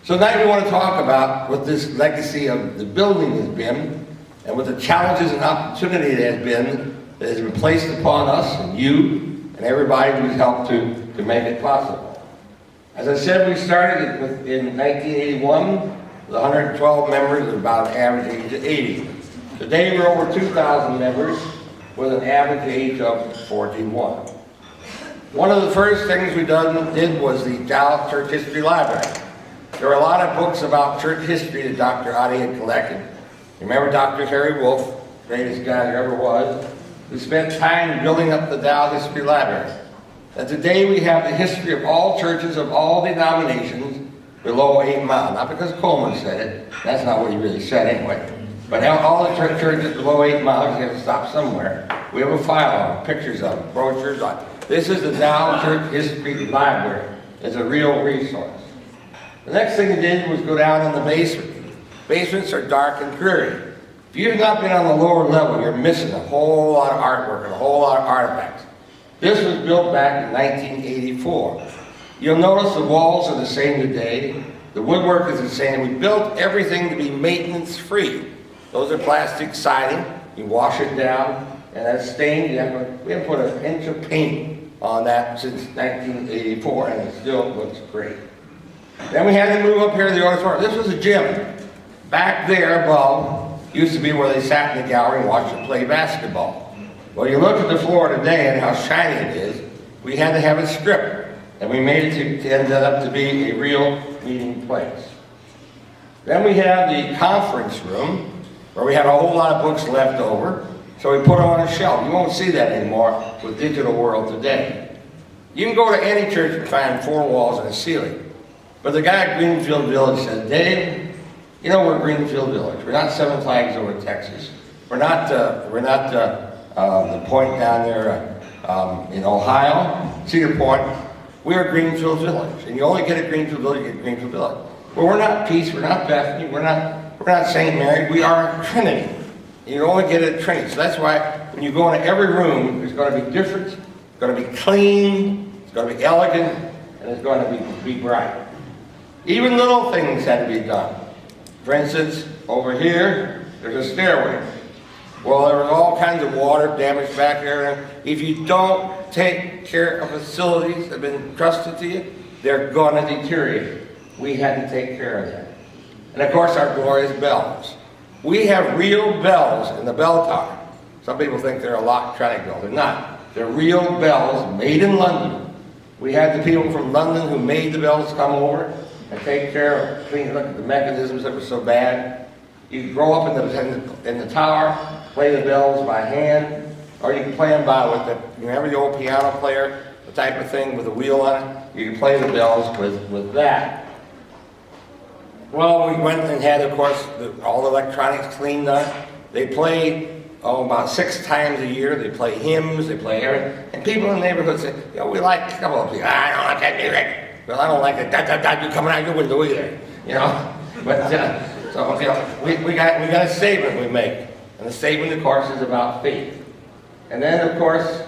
So tonight we want to talk about what this legacy of the building has been, and what the challenges and opportunity that has been placed upon us and you and everybody who's helped to make it possible. As I said, we started in 1981 with 112 members at about an average age of 80. Today we're over 2,000 members with an average age of 41. One of the first things we did was the Dallas Church History Library. There are a lot of books about church history that Dr. Adi had collected. Remember Dr. Harry Wolf, greatest guy there ever was, who spent time building up the Dallas History Library. And today we have the history of all churches of all denominations below 8 miles. Not because Coleman said it, that's not what he really said anyway. But all the churches below 8 miles, you have to stop somewhere. We have a file on them, pictures of them, brochures on them. This is the Dallas Church History Library. It's a real resource. The next thing we did was go down in the basement. Basements are dark and dreary. If you've not been on the lower level, you're missing a whole lot of artwork and a whole lot of artifacts. This was built back in 1984. You'll notice the walls are the same today. The woodwork is the same. We built everything to be maintenance-free. Those are plastic siding. You wash it down, and that's stained. We haven't put an inch of paint on that since 1984, and it still looks great. Then we had to move up here to the auditorium. This was a gym. Back there above used to be where they sat in the gallery and watched them play basketball. Well, you look at the floor today and how shiny it is, we had to have it stripped. And we made it to end up to be a real meeting place. Then we have the conference room, where we had a whole lot of books left over. So we put them on a shelf. You won't see that anymore with digital world today. You can go to any church and find 4 walls and a ceiling. But the guy at Greenfield Village said, Dave, you know we're Greenfield Village. We're not Seven Flags over Texas. We're not the point down there in Ohio, Cedar Point. We're Greenfield Village. And you only get a Greenfield Village, you get Greenfield Village. But we're not Peace, we're not Bethany, we're not St. Mary, we are Trinity. And you only get it at Trinity. So that's why when you go into every room, it's going to be different, it's going to be clean, it's going to be elegant, and it's going to be bright. Even little things had to be done. For instance, over here, there's a stairway. Well, there was all kinds of water damage back there. If you don't take care of facilities that have been entrusted to you, they're going to deteriorate. We had to take care of that. And of course, our glorious bells. We have real bells in the bell tower. Some people think they're a electronic bell. They're not. They're real bells made in London. We had the people from London who made the bells come over and take care of cleaning up the mechanisms that were so bad. You can grow up in the tower, play the bells by hand, or you can play them by with the, remember the old piano player, the type of thing with a wheel on it? You can play the bells with that. Well, we went and had, of course, all the electronics cleaned up. They play about 6 times a year. They play hymns, they play everything. And people in the neighborhood say, you know, we like a couple of people. I don't like that music. Well, I don't like it. You're coming out your window either. You know? But, so, you know, we got a statement we make. And the statement, of course, is about faith. And then, of course,